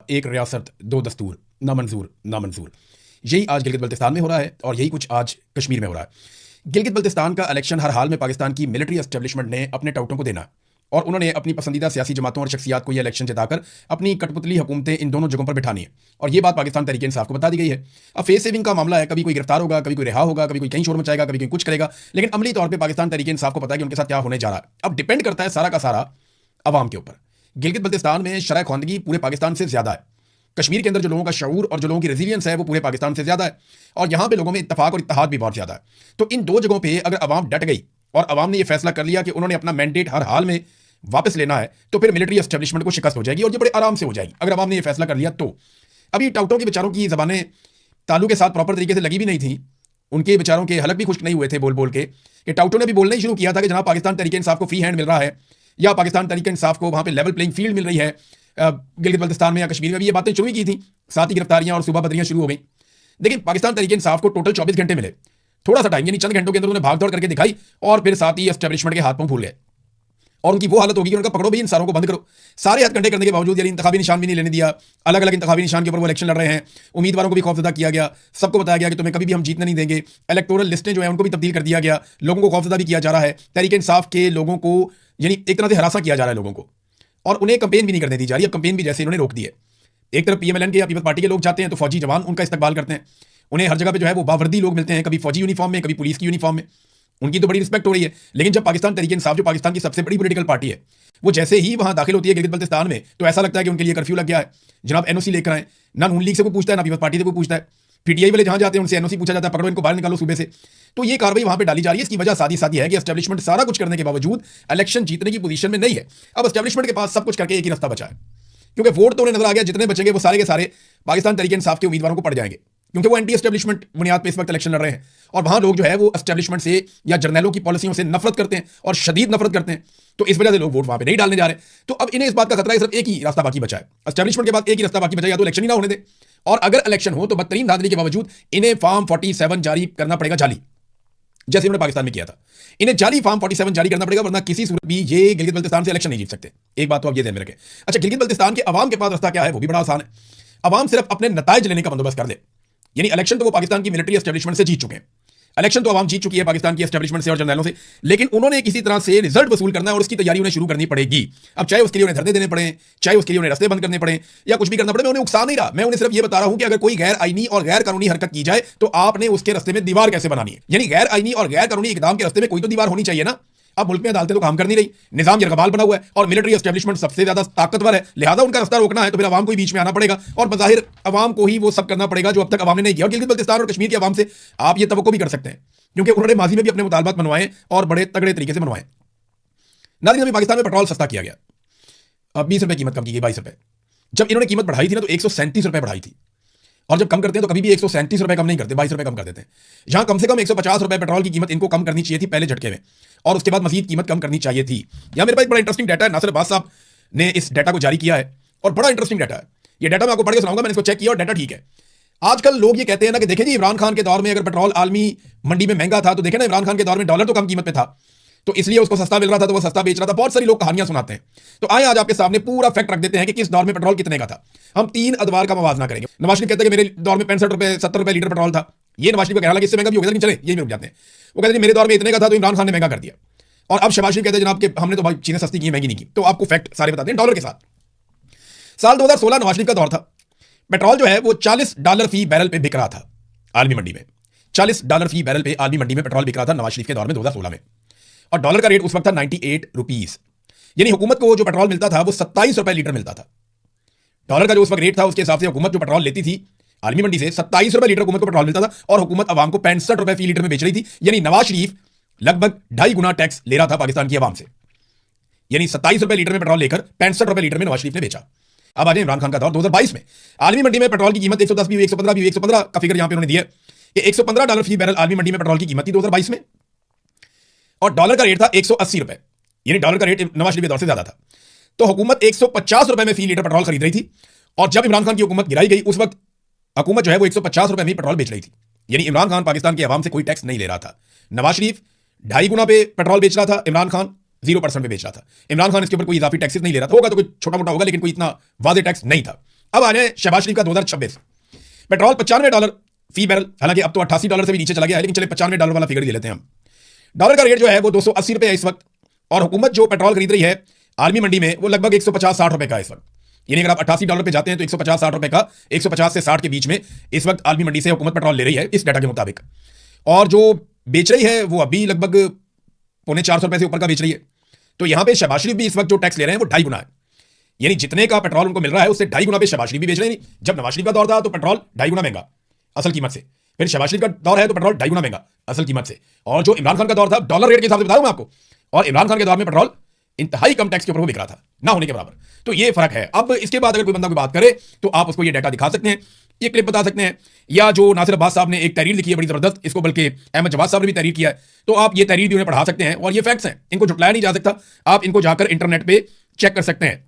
एक रियासत दो दस्तूर, नामंजूर नामंजूर। यही आज गिलगित बल्तिस्तान में हो रहा है और यही कुछ आज कश्मीर में हो रहा है। गिलगित बल्तिस्तान का इलेक्शन हर हाल में पाकिस्तान की मिलिट्री एस्टेब्लिशमेंट ने अपने टाउटों को देना और उन्होंने अपनी पसंदीदा सियासी जमातों और शख्सियात को यह इलेक्शन जिताकर अपनी कठपुतली हुकूमतें इन दोनों जगहों पर बिठानी है और ये बात पाकिस्तान तहरीक इंसाफ को बता दी गई है। अब फेस सेविंग का मामला है, कभी कोई गिरफ्तार होगा, कभी कोई रिहा होगा, कभी कोई कहीं शोर मचाएगा, कभी कोई कुछ करेगा, लेकिन अमली तौर पर पाकिस्तान तहरीक इंसाफ को पता है कि उनके साथ क्या होने जा रहा है। अब डिपेंड करता है सारा का सारा अवाम के ऊपर। गिलगित बल्तिस्तान में शरह ख्वानदगी पूरे पाकिस्तान से ज्यादा है। कश्मीर के अंदर जो लोगों का शऊर और जो लोगों की रेजिलियंस है वो पूरे पाकिस्तान से ज्यादा है और यहां पे लोगों में इत्तेफाक और इत्तेहाद भी बहुत ज्यादा है। तो इन दो जगहों पे अगर अवाम डट गई और अवाम ने ये फैसला कर लिया कि उन्होंने अपना मैंडेट हर हाल में वापस लेना है तो फिर मिलिट्री एस्टेब्लिशमेंट को शिकस्त हो जाएगी और ये बड़े आराम से हो जाएगी अगर अवाम ने ये फैसला कर लिया। तो अभी टाउटों के बेचारों की जबानें तालू के साथ प्रॉपर तरीके से लगी भी नहीं थी, उनके बेचारों के हलक भी खुश्क नहीं हुए थे बोल बोल के कि टाउटों ने भी बोलना ही शुरू किया था कि जनाब पाकिस्तान तहरीक इंसाफ को फ्री हैंड मिल रहा है या पाकिस्तान तहरीक इंसाफ को वहां पे लेवल प्लेइंग फील्ड मिल रही है। गिलगित बल्तिस्तान में या कश्मीर में भी ये बातें शुरू की थी, साथ ही गिरफ्तारियां और सूबा बदरियां शुरू हो गई। लेकिन पाकिस्तान तहरीक इंसाफ को टोटल 24 घंटे मिले, थोड़ा सा टाइम यानी चंद घंटों के अंदर उन्होंने भाग दौड़ करके दिखाई और फिर साथ ही एस्टेब्लिशमेंट के हाथ पांव फूल गए और उनकी वो हालत होगी कि उनका पकड़ो भी इन सारों को बंद करो। सारे हथकंडे करने के बावजूद यानी इंतखाबी निशान भी नहीं लेने दिया, अलग अलग इंतखाबी निशान के ऊपर वो इलेक्शन लड़ रहे हैं। उम्मीदवारों को भी खौफजदा किया गया, सबको बताया गया कि तुम्हें कभी भी हम जीतने नहीं देंगे। इलेक्टोरल लिस्टें जो है उनको भी तब्दील कर दिया गया, लोगों को खौफजदा भी किया जा रहा है। तहरीक इंसाफ के लोगों को यानी एक तरह से हरासा किया जा रहा है लोगों को और उन्हें कंपेन भी नहीं करने दी जा रही। अब कंपेन भी जैसे इन्होंने रोक दी है। एक तरफ पीएमएलएन के या पीपल्स पार्टी के लोग जाते हैं तो फौजी जवान उनका इस्तकबाल करते हैं, उन्हें हर जगह पे जो है वो बावर्दी लोग मिलते हैं, कभी फौजी यूनिफॉर्म में, कभी पुलिस की यूनिफॉर्म में, उनकी तो बड़ी रिस्पेक्ट हो रही है। लेकिन जब पाकिस्तान तहरीक इंसाफ जो पाकिस्तान की सबसे बड़ी पॉलिटिकल पार्टी है वो जैसे ही वहां दाखिल होती है गिलगित बल्तिस्तान में तो ऐसा लगता है कि उनके लिए कर्फ्यू लग गया है। जनाब एनओसी लेकर आए, ना नून लीग से कोई पूछता है ना पीपल्स पार्टी से कोई पूछता है। पीटीआई वाले जहां जाते हैं उनसे एनओसी पूछा जाता है, पकड़ो इनको बाहर निकालो सूबे से। तो ये कार्रवाई वहां पे डाली जा रही है। इसकी वजह सादी सादी है कि एस्टेब्लिशमेंट सारा कुछ करने के बावजूद इलेक्शन जीतने की पोजीशन में नहीं है। अब एस्टेब्लिशमेंट के पास सब कुछ करके एक ही रास्ता बचा है, क्योंकि वोट तो उन्हें नजर आ गया जितने बचेंगे वो सारे के सारे पाकिस्तान तहरीक इंसाफ के उम्मीदवारों को पड़ जाएंगे, क्योंकि वो एंटी एस्टेब्लिशमेंट बुनियाद पे इस वक्त इलेक्शन लड़ रहे हैं और वहां लोग जो है वो एस्टेब्लिशमेंट से या जर्नैलों की पॉलिसियों से नफरत करते हैं और शदीद नफरत करते हैं। तो इस वजह से लोग वोट वहां पे नहीं डालने जा रहे। तो अब इन्हें इस बात का खतरा है, सिर्फ एक ही रास्ता बाकी बचा है। एस्टेब्लिशमेंट के बाद एक ही रास्ता बाकी बचा, या तो इलेक्शन ही ना होने दे और अगर इलेक्शन हो तो बदतरीन धांधली के बावजूद इन्हें फॉर्म 47 जारी करना पड़ेगा, जाली, जैसे उन्होंने पाकिस्तान में किया था। इन्हें जाली फॉर्म 47 जारी करना पड़ेगा, वरना किसी सूरत भी ये गिलगित बल्तिस्तान से इलेक्शन नहीं जीत सकते। एक बात तो आप ये ध्यान में रखें। अच्छा, गिलगित बल्तिस्तान के अवाम के पास रास्ता क्या है वो भी बड़ा आसान है। अवाम सिर्फ अपने नताइज लेने का बंदोबस्त कर दे। यानी इलेक्शन तो वो पाकिस्तान की मिलिट्री एस्टेब्लिशमेंट से जीत चुके हैं, इलेक्शन तो अवाम जीत चुकी है पाकिस्तान की एस्टेब्लिशमेंट से और जर्नैलों से, लेकिन उन्होंने किसी तरह से रिजल्ट वसूल करना है और उसकी तैयारी उन्हें शुरू करनी पड़ेगी। अब चाहे उसके लिए उन्हें धरने देने पड़े, चाहे उसके लिए उन्हें रास्ते बंद करने पड़े या कुछ भी करना पड़े, मैं उन्हें उकसा नहीं रहा। मैं उन्हें सिर्फ ये बता रहा हूं कि अगर कोई गैर आईनी और गैर कानूनी हरकत की जाए तो आपने उसके रास्ते में दीवार कैसे बनानी है। यानी गैर आईनी और गैर कानूनी इकदाम के रास्ते में कोई तो दीवार होनी चाहिए ना। अब मुल्क में अदालतें तो काम कर नहीं रही, निजाम यरगबाल बना हुआ है और मिलिट्री एस्टेब्लिशमेंट सबसे ज्यादा ताकतवर है, लिहाजा उनका रास्ता रोकना है तो फिर अवाम को ही बीच में आना पड़ेगा और बज़ाहिर अवाम को ही वो सब करना पड़ेगा जो अब तक अवाम ने नहीं किया। और गिलगित बल्तिस्तान और कश्मीर के अवाम से आप ये तवक्को भी कर सकते हैं, क्योंकि उन्होंने माजी में भी अपने मुतालबात मनवाए और बड़े तगड़े तरीके से मनवाए। नाज़रीन, अभी पाकिस्तान में पेट्रोल सस्ता किया गया, अब 20 रुपए कीमत कम की गई, 22 रुपए। जब इन्होंने कीमत बढ़ाई थी ना तो 137 रुपए बढ़ाई थी, और जब कम करते हैं तो कभी भी 137 रुपए कम नहीं करते, 22 रुपए कम कर देते हैं। जहां कम से कम 150 रुपए पेट्रोल की कीमत इनको कम करनी चाहिए थी पहले झटके में, और उसके बाद मजीद कीमत कम करनी चाहिए थी। यहां मेरे पास एक बड़ा इंटरेस्टिंग डाटा है, नासिर अब्बास साहब ने इस डाटा को जारी किया है और बड़ा इंटरेस्टिंग डाटा है। ये डाटा मैं आपको पढ़ के सुनाऊंगा, मैंने इसको चेक किया और डाटा ठीक है। आजकल लोग ये कहते हैं ना कि देखें जी, इमरान खान के दौर में अगर पेट्रोल आलमी मंडी में महंगा था तो देखें ना, इमरान खान के दौर में डॉलर तो कम कीमत पे था तो इसलिए उसको सस्ता मिल रहा था तो वो सस्ता बेच रहा था। बहुत सारी लोग कहानियां सुनाते हैं। तो आए आज आपके सामने पूरा फैक्ट रख देते हैं कि किस दौर में पेट्रोल कितने का था। हम 3 अदवार का मवाजना करेंगे। नवाज शरीफ कहते हैं कि मेरे दौर में 65 रुपए 70 रुपए लीटर पेट्रोल था। ये नवाज शरीफ का कहना है कि इससे महंगा भी हो गया, लेकिन चले यही में रुक जाते हैं। वो कहते हैं मेरे दौर में इतने का था तो इमरान खान ने महंगा कर दिया। और अब शहबाज शरीफ कहते हैं जनाब कि हमने तो भाई चीजें सस्ती की, महंगी नहीं की। तो आपको फैक्ट सारे बताते हैं डॉलर के साथ। साल 2016 नवाज शरीफ का दौर था, पेट्रोल जो है वो $40 फी बैरल पे बिक रहा था आलमी मंडी में। $40 फी बैरल पे आलमी मंडी में पेट्रोल बिक रहा था नवाज शरीफ के दौर में 2016 में, और डॉलर का रेट उस वक्त था 98 रुपीज। यानी हुकूमत को जो पेट्रोल मिलता था वो 27 रुपए लीटर मिलता था। डॉलर का जो उस वक्त रेट था उसके हिसाब से हुकूमत जो पेट्रोल लेती थी आलमी मंडी से 27 रुपए लीटर हुकूमत को पेट्रोल मिलता था और हुकूमत अवाम को 65 रुपए फी लीटर में बेच रही थी। यानी नवाज शरीफ लगभग 2.5 गुना टैक्स ले रहा था पाकिस्तान की अवाम से। यानी 27 रुपए लीटर में पेट्रोल लेकर 65 रुपए लीटर में नवाज शरीफ ने बेचा। अब आ जाए इमरान खान का दौर 2022 में। आलमी मंडी में पेट्रोल की कीमत 110 भी हुई, 115 भी हुई। 115 का फिगर यहां पे उन्होंने दिया कि $115 फी बैरल आलमी मंडी में पेट्रोल की कीमत थी 2022 में, और डॉलर का रेट था 180 रुपए। यानी डॉलर का रेट नवाज शरीफ के दौर से ज्यादा था। तो हुकूमत 150 रुपए में फी लीटर पेट्रोल खरीद रही थी, और जब इमरान खान की हुकूमत गिराई गई उस वक्त हुकूमत जो है वो 150 रुपए में पेट्रोल बेच रही थी। यानी इमरान खान पाकिस्तान की आवाम से कोई टैक्स नहीं ले रहा था। नवाज शरीफ 2.5 गुना पे पेट्रोल बेच रहा था, इमरान खान 0% पे बेच रहा था। इमरान खान इसके ऊपर कोई इजाफी टैक्सेस नहीं ले रहा था, होगा तो कोई छोटा मोटा होगा लेकिन कोई इतना वादे टैक्स नहीं था। अब आ जाए शहबाज शरीफ का 2026। पेट्रोल $95 फी बैरल, हालांकि अब तो $88 से भी नीचे चला गया है, लेकिन चले $95 वाला फिगर ही ले लेते हैं हम। डॉलर का रेट जो है वो 280 रुपये है इस वक्त, और हुकूमत जो पेट्रोल खरीद रही है आर्मी मंडी में वो लगभग 150-60 रुपए का है इस वक्त। यानी अगर आप $88 पे जाते हैं तो 150-60 रुपए का, 150 से 60 के बीच में इस वक्त आर्मी मंडी से हुकूमत पेट्रोल ले रही है इस डाटा के मुताबिक। और जो बेच रही है वो अभी लगभग $350 से ऊपर का बेच रही है। तो यहां पे शहबाज शरीफ भी इस वक्त जो टैक्स ले रहे हैं वो 2.5 गुना है, यानी जितने का पेट्रोल उनको मिल रहा है उससे 2.5 गुना पे शहबाज शरीफ भी बेच रहे हैं। जब नवाज शरीफ का दौर था तो पेट्रोल 2.5 गुना महंगा असल कीमत से, फिर शहबाज शरीफ का दौर है तो पेट्रोल 2.5 गुना महंगा असल कीमत से, और जो इमरान खान का दौर था डॉलर रेट के हिसाब से बताऊं मैं आपको, और इमरान खान के दौर में पेट्रोल इंतहाई कम टैक्स के ऊपर वो बिक रहा था, ना होने के बराबर। तो ये फर्क है। अब इसके बाद अगर कोई बंदा कोई बात करे तो आप उसको ये डाटा दिखा सकते हैं, ये क्लिप बता सकते हैं, या जो नासिर अब्बास साहब ने एक तहरीर लिखी है बड़ी जबरदस्त, इसको बल्कि अहमद जवाद साहब ने भी तहरीर किया है, तो आप ये तहरीर भी उन्हें पढ़ा सकते हैं, और ये फैक्ट्स हैं, इनको झुटलाया नहीं जा सकता, आप इनको जाकर इंटरनेट पे चेक कर सकते हैं।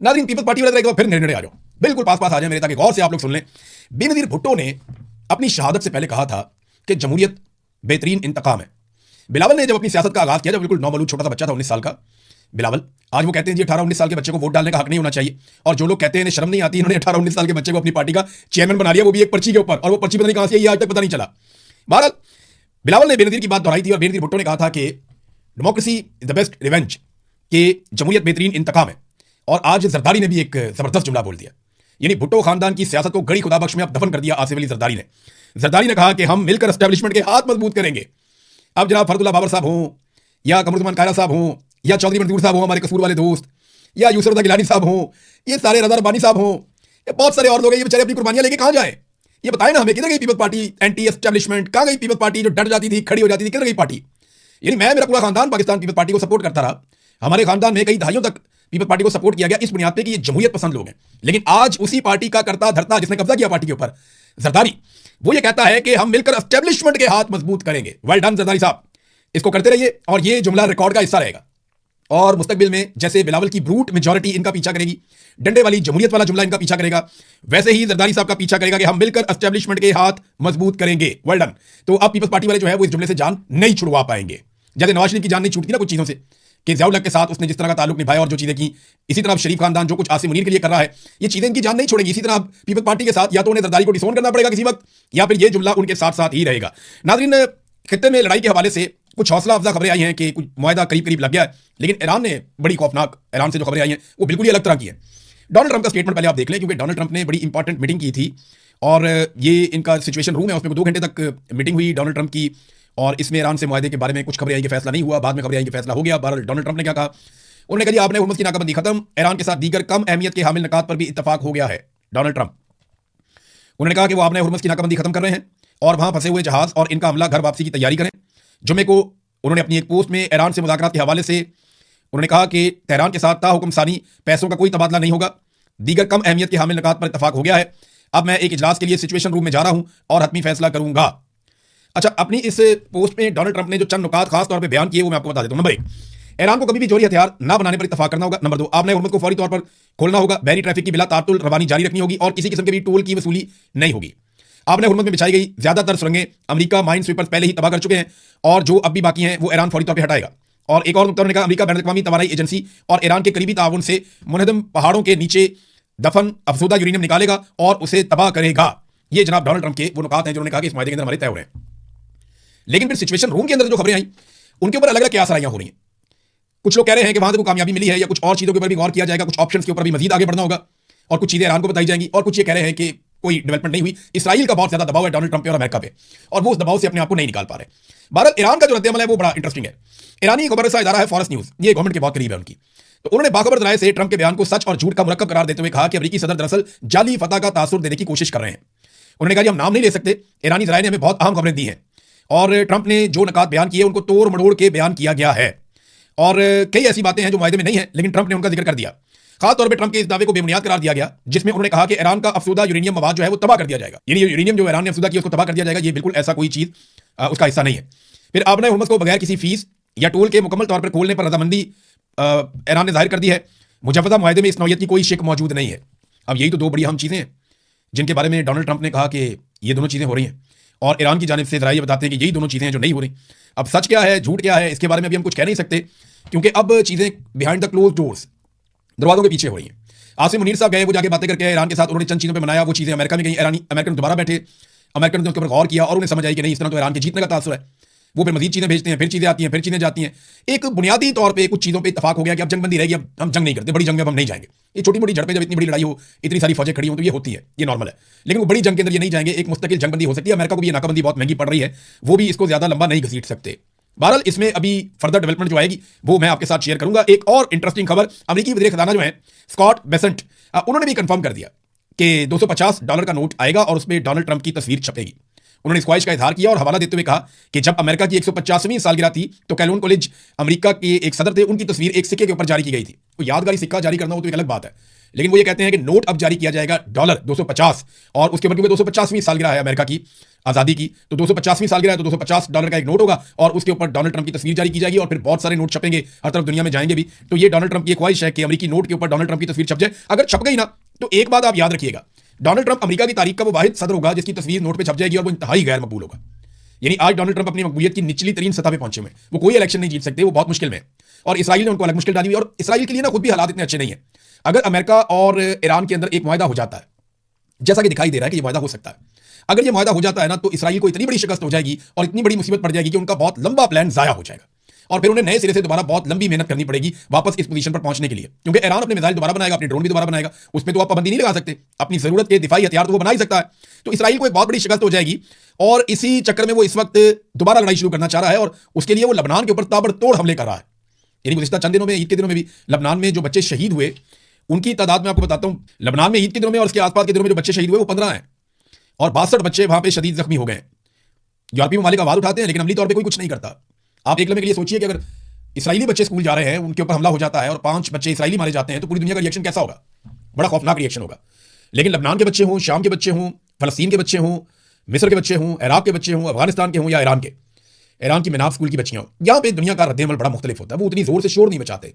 नाज़रीन, पीपल्स पार्टी वाले फिर निर्णय आ जाओ, बिल्कुल पास पास आ जाए मेरे, ताकि गौर से आप लोग सुन लें। बेनज़ीर भुट्टो ने अपनी शहादत से पहले कहा था कि जमहूरियत बेहतरीन इंतकाम है। बिलावल ने जब अपनी सियासत का आगाज किया, जब बिल्कुल नौबलूद छोटा सा बच्चा था 19 साल का बिलावल, आज वो कहते हैं जी 18-19 साल के बच्चे को वोट डालने का हक नहीं होना चाहिए, और जो लोग कहते हैं शर्म नहीं आती, इन्होंने 18-19 साल के बच्चे को अपनी पार्टी का चेयरमैन बना लिया, वो भी एक पर्ची के ऊपर, और वो पर्ची पता नहीं कहां से आई आज तक पता नहीं चला। बहरहाल बिलावल ने बेनज़ीर की बात दोहराई थी, और बेनज़ीर भुट्टो ने कहा था कि democracy is the best revenge, कि जमहूरियत बेहतरीन इंतकाम है। और आज जरदारी ने भी एक जबरदस्त जुमला बोल दिया, यानी भुट्टो खानदान की सियासत को गड़ी खुदाबख्श में अब दफन कर दिया आसिफ अली जरदारी ने। जरदारी ने कहा कि हम मिलकर एस्टेब्लिशमेंट के हाथ मजबूत करेंगे। अब जनाब फरदुल्ला बाबर साहब हों, या कमरुज़्ज़मान कायरा साहब हों, या चौधरी मंजूर साहब हों हमारे कसूर वाले दोस्त, या यूसुफ रज़ा गिलानी साहब हों, ये सारे रज़ा रब्बानी साहब हों, ये बहुत सारे और लोग हैं, ये बेचारे अपनी कुर्बानियां लेके कहां जाए? ये बताएं ना हमें, किधर गई पीपल्स पार्टी एंटी एस्टेब्लिशमेंट? कहां गई पीपल्स पार्टी जो डट जाती थी, खड़ी हो जाती थी? किधर गई पार्टी? यानी मैं, मेरा पूरा खानदान पाकिस्तान पीपल्स पार्टी को सपोर्ट करता रहा, हमारे खानदान में कई दहाइयों तक पीपल्स पार्टी को सपोर्ट किया गया इस बुनियाद पे कि ये जमहूरियत पसंद लोग हैं। लेकिन आज उसी पार्टी का करता धरता जिसने कब्जा किया पार्टी के ऊपर, जरदारी, वो ये कहता है कि हम मिलकर एस्टेब्लिशमेंट के हाथ मजबूत करेंगे। वेल डन जरदारी साहब, इसको करते रहिए, और ये जुमला रिकॉर्ड का हिस्सा रहेगा, और मुस्तकबिल में जैसे बिलावल की ब्रूट मेजॉरिटी इनका पीछा करेगी, डंडे वाली जमहूरियत वाला जुमला इनका पीछा करेगा, वैसे ही जरदारी साहब का पीछा करेगा कि हम मिलकर एस्टेब्लिशमेंट के हाथ मजबूत करेंगे। Well done. तो अब पीपल्स पार्टी वाले जो है वो इस जुमले से जान नहीं छुड़वा पाएंगे, जैसे नवाज शरीफ की जान नहीं छूटती ना कुछ चीजों से, कि ज़ियाउल हक के साथ उसने जिस तरह का ताल्लुक निभाया और जो चीजें की, इसी तरह शरीफ खानदान जो कुछ आसिम मुनीर के लिए कर रहा है, ये चीजें इनकी जान नहीं छोड़ेगी। इसी तरह पीपल्स पार्टी के साथ या तो उन्हें जरदारी को डिसोन करना पड़ेगा किसी वक्त, या फिर ये जुमला उनके साथ साथ ही रहेगा। नाज़रीन, खित्ते में लड़ाई के हवाले से कुछ हौसला अफजा खबरें आई हैं कि कुछ मुआहदा करीब करीब लग गया है, लेकिन ईरान ने बड़ी खौफनाक, ईरान से जो खबरें आई हैं वो बिल्कुल ही अलग तरह की है। डोनाल्ड ट्रंप का स्टेटमेंट पहले आप देख लें, क्योंकि डोनाल्ड ट्रंप ने बड़ी इंपॉर्टेंट मीटिंग की थी, और ये इनका सिचुएशन रूम है, उसमें 2 घंटे तक मीटिंग हुई डोनाल्ड ट्रंप की, और इसमें ईरान से मुआहदे के बारे में कुछ खबरें आई कि फैसला नहीं हुआ, बाद में खबरें आई कि फैसला हो गया। बहरहाल डोनाल्ड ट्रंप ने क्या कहा, उन्होंने कहा आपने हुर्मुज़ की नाकाबंदी खत्म, ईरान के साथ दीगर कम अहमियत के हामिल निकात पर भी इत्तफाक हो गया है। डोनाल्ड ट्रंप उन्होंने कहा कि वो आपने हुर्मुज़ की नाकाबंदी खत्म कर रहे हैं, और वहां फंसे हुए जहाज और इनका हमला घर वापसी की तैयारी करें। जुमे को उन्होंने अपनी एक पोस्ट में ईरान से मुज़ाकरात के हवाले से उन्होंने कहा कि तेहरान के साथ ताहुकुम सानी पैसों का कोई तबादला नहीं होगा, दीगर कम अहमियत के हामिल निकात पर इत्तफाक हो गया है। अब मैं एक इजलास के लिए सिचुएशन रूम में जा रहा हूं और हतमी फैसला करूंगा। अच्छा, अपनी इस पोस्ट में डोनाल्ड ट्रंप ने जो चंद नुकात खास तौर पर बयान किए वो मैं आपको बता देता हूं। नंबर 1, ईरान को कभी भी जोहरी हथियार ना बनाने पर इत्तफाक करना होगा। नंबर 2, आपने हुर्मुज़ को फौरी तौर पर खोलना होगा, बहरी ट्रैफिक की बिला तातुल रवानी जारी रखनी होगी, और किसी किस्म के भी टोल की वसूली नहीं होगी। आपने हुर्मुज़ में बिछाई गई ज्यादातर सुरंगें अमेरिका माइन स्वीपर्स पहले ही तबाह कर चुके हैं, और जो अब भी बाकी हैं वो ईरान फौरी तौर पर हटाएगा। और एक और नुकता उन्होंने कहा, अमेरिका बैनुल-अक़वामी तवानाई एजेंसी और ईरान के करीबी ताउन से मुनहदम पहाड़ों के नीचे दफन अफसुदा यूरेनियम निकालेगा और उसे तबाह करेगा। ये जनाब डोनाल्ड ट्रंप के वो नुकात हैं जो उन्होंने कहा कि इस मायदे के अंदर हमारे तय हो रहे हैं। लेकिन फिर सिचुएशन रूम के अंदर जो खबरें आई उनके ऊपर अलग अलग क्यासराइयां हो रही हैं। कुछ लोग कह रहे हैं कि वहां से कोई कामयाबी मिली है, या कुछ और चीजों के ऊपर भी गौर किया जाएगा, कुछ ऑप्शंस के ऊपर भी मजीद आगे बढ़ना होगा, और कुछ चीजें ईरान को बताई जाएंगी, और कुछ ये कह रहे हैं कि कोई डेवलपमेंट नहीं हुई। इसराइल का बहुत ज्यादा दबाव है डोनाल्ड ट्रंप पे और अमेरिका पे, और वो उस दबाव से अपने आप को नहीं निकाल पा रहे। बहरहाल ईरान का जो रद्द-ए-अमल है वो बड़ा इंटरेस्टिंग है। ईरानी खबर सा इदारा है फॉरेस्ट न्यूज, ये गवर्नमेंट के बहुत करीब है उनकी, तो उन्होंने बाखबर जराये से ट्रंप के बयान को सच और झूठ का मुरक्कब करार देते हुए कहा कि अमेरिकी सदर दरअसल जाली फतह का तासुर देने की कोशिश कर रहे हैं। उन्होंने कहा कि हम नाम नहीं ले सकते, ईरानी जराये ने हमें बहुत अहम खबरें दी हैं, और ट्रंप ने जो नकात बयान किए उनको तोड़ मड़ोड़ के बयान किया गया है, और कई ऐसी बातें हैं जो मुआहदे में नहीं है, लेकिन ट्रंप ने उनका जिक्र कर दिया। खासतौर पर ट्रंप के इस दावे को बेबुनियाद करार दिया गया, जिसमें उन्होंने कहा कि ईरान का अफसुदा यूरेनियम मवाद जो है वो तबाह कर दिया जाएगा। यानी यूरेनियम जो ईरान ने अफसुदा किया उसको तबाह कर दिया जाएगा, ये बिल्कुल ऐसा कोई चीज उसका हिस्सा नहीं है। फिर आपने हुर्मुज़ को बगैर किसी फीस या टोल के मुकम्मल तौर पर खोलने पर रजामंदी ईरान ने जाहिर कर दी है। मुजव्वदा मुआहदे में इस नौयत की कोई शिक मौजूद नहीं है। अब यही तो 2 बड़ी अहम चीजें हैं जिनके बारे में डोनाल्ड ट्रंप ने कहा कि ये दोनों चीजें हो रही हैं, और ईरान की जानिब से जराये बताते हैं कि यही दोनों चीजें हैं जो नहीं हो रही। अब सच क्या है झूठ क्या है इसके बारे में अभी हम कुछ कह नहीं सकते, क्योंकि अब चीजें बिहाइंड द क्लोज डोर्स, दरवाजों के पीछे हो रही हैं। आसिम मुनीर साहब गए, वो जाके बातें करके आए ईरान के साथ, उन्होंने चंद चीज़ों पे बनाया, वो चीज़ें अमेरिका में गई, अमेरिकन दोबारा बैठे, अमेरिकन ने उसके ऊपर गौर किया और उन्हें समझ आई कि नहीं, इस तरह तो ईरान के जीतने का तासुर है। वो फिर मजीद चीज़ें भेजते हैं, फिर चीज़ें आती हैं, फिर चीज़ें जाती हैं। एक बुनियादी तौर पे कुछ चीज़ों पे इत्तेफाक हो गया कि अब जंगबंदी रहेगी, अब हम जंग नहीं करते, बड़ी जंग में अब हम नहीं जाएंगे। ये छोटी मोटी झड़पें, जब इतनी बड़ी लड़ाई हो, इतनी सारी फौजें खड़ी हो, तो ये होती है, ये नॉर्मल है। लेकिन वो बड़ी जंग के अंदर ये नहीं जाएंगे, एक मुस्तकिल जंगबंदी हो सकती है। अमेरिका को भी ये नाकाबंदी बहुत महंगी पड़ रही है, वो भी इसको ज्यादा लंबा नहीं घसीट सकते। बहरहाल इसमें अभी फर्दर डेवलपमेंट जो आएगी वो मैं आपके साथ शेयर करूंगा। एक और इंटरेस्टिंग खबर, अमेरिकी वज़ीर खजाना जो है स्कॉट बेसेंट, उन्होंने भी कंफर्म कर दिया कि $250 का नोट आएगा और उसमें डोनाल्ड ट्रंप की तस्वीर छपेगी। उन्होंने इस ख्वाहिश का इजहार किया और हवाला देते हुए कहा कि जब अमेरिका की 150वीं सालगिरह थी तो कैलोन कॉलेज अमेरिका के एक सदर थे, उनकी तस्वीर एक सिक्के के ऊपर जारी की गई थी। तो यादगारी सिक्का जारी करना हो तो एक अलग बात है, लेकिन वो ये कहते हैं कि नोट अब जारी किया जाएगा $250, और उसके ऊपर क्योंकि 250वीं सालगिरह है अमेरिका की आज़ादी की, तो 250वीं सालगिरह है तो $250 का एक नोट होगा और उसके ऊपर डोनाल्ड ट्रंप की तस्वीर जारी की जाएगी और फिर बहुत सारे नोट छपेंगे, हर तरफ दुनिया में जाएंगे भी। तो ये डोनाल्ड ट्रंप की ख्वाहिश है कि अमेरिकी नोट के ऊपर डोनाल्ड ट्रंप की तस्वीर छप जाए। अगर छप गई ना तो एक बात आप याद रखिएगा, डोनाल्ड ट्रंप अमेरिका की तारीख का वो वाहिद सदर होगा जिसकी तस्वीर नोट पे छप जाएगी और वो इंतहाई गैर मकबूल होगा। यानी आज डोनाल्ड ट्रंप अपनी मकबूलियत की निचली तरीन सतह पे पहुंचे हुए, वो कोई इलेक्शन नहीं जीत सकते, वो बहुत मुश्किल में। और इसराइल ने उनको अलग मुश्किल डाली हुई, और इसराइल के लिए ना खुद भी हालात इतने अच्छे नहीं है। अगर अमेरिका और ईरान के अंदर एक मुआहदा हो जाता है, जैसा कि दिखाई दे रहा है कि ये मुआहदा हो सकता है, अगर ये मुआहदा हो जाता है ना तो इसराइल को इतनी बड़ी शिकस्त हो जाएगी और इतनी बड़ी मुसीबत पड़ जाएगी कि उनका बहुत लंबा प्लान जाया हो जाएगा और फिर उन्हें नए सिरे से दोबारा बहुत लंबी मेहनत करनी पड़ेगी वापस इस पोजीशन पर पहुंचने के लिए। क्योंकि ईरान अपने मिसाइल दोबारा बनाएगा, अपने ड्रोन भी दोबारा बनाएगा, उसमें तो आप पाबंदी नहीं लगा सकते, अपनी जरूरत के दिफाई हथियार तो वो बना ही सकता है। तो इसराइल को एक बहुत बड़ी शिकस्त हो जाएगी और इसी चक्कर में वो इस वक्त दोबारा लड़ाई शुरू करना चाह रहा है और उसके लिए वो लबनान के ऊपर ताबड़तोड़ हमले कर रहा है। यानी गुज़िश्ता चंद दिनों में, ईद के दिनों में भी लबनान में जो बच्चे शहीद हुए उनकी तादाद मैं आपको बताता हूं। लबनान में ईद के दिनों में और उसके आसपास के दिनों में जो बच्चे शहीद हुए वो 15 हैं और 62 बच्चे वहां पे शदीद जख्मी हो गए। यूरोपीय ममालिक आवाज उठाते हैं लेकिन अमली तौर पे कोई कुछ नहीं करता। आप एक लम्हे के लिए सोचिए कि अगर इसराइली बच्चे स्कूल जा रहे हैं, उनके ऊपर हमला हो जाता है और 5 बच्चे इसराइली मारे जाते हैं तो पूरी दुनिया का रिएक्शन कैसा होगा? बड़ा खौफनाक रिएक्शन होगा। लेकिन लबनान के बच्चे हों, शाम के बच्चे हों, फलस्तीन के बच्चे हों, मिस्र के बच्चे हों, इराक के बच्चे हों, अफगानिस्तान के हों या ईरान की मिनाब स्कूल की बच्चियां हों, यहाँ पे दुनिया का रद्द-ए-अमल बड़ा मुख्तलिफ होता है। वो उतनी जोर से शोर नहीं मचाते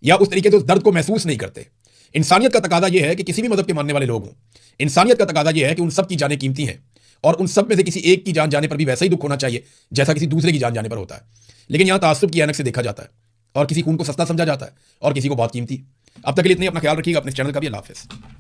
या उस तरीके से उस दर्द को महसूस नहीं करते। इंसानियत का तकाजा यह है कि किसी भी मजहब के मानने वाले लोग हों, इंसानियत का तकाजा यह है कि उन सब की जानें कीमती हैं और उन सब में से किसी एक की जान जाने पर भी वैसा ही दुख होना चाहिए जैसा किसी दूसरे की जान जाने पर होता है। लेकिन यहाँ तासुब की ऐनक से देखा जाता है और किसी खून को सस्ता समझा जाता है और किसी को बहुत कीमती। अब तक के लिए इतनी, अपना ख्याल रखिएगा, अपने चैनल का भी। अल्लाह हाफ़िज़।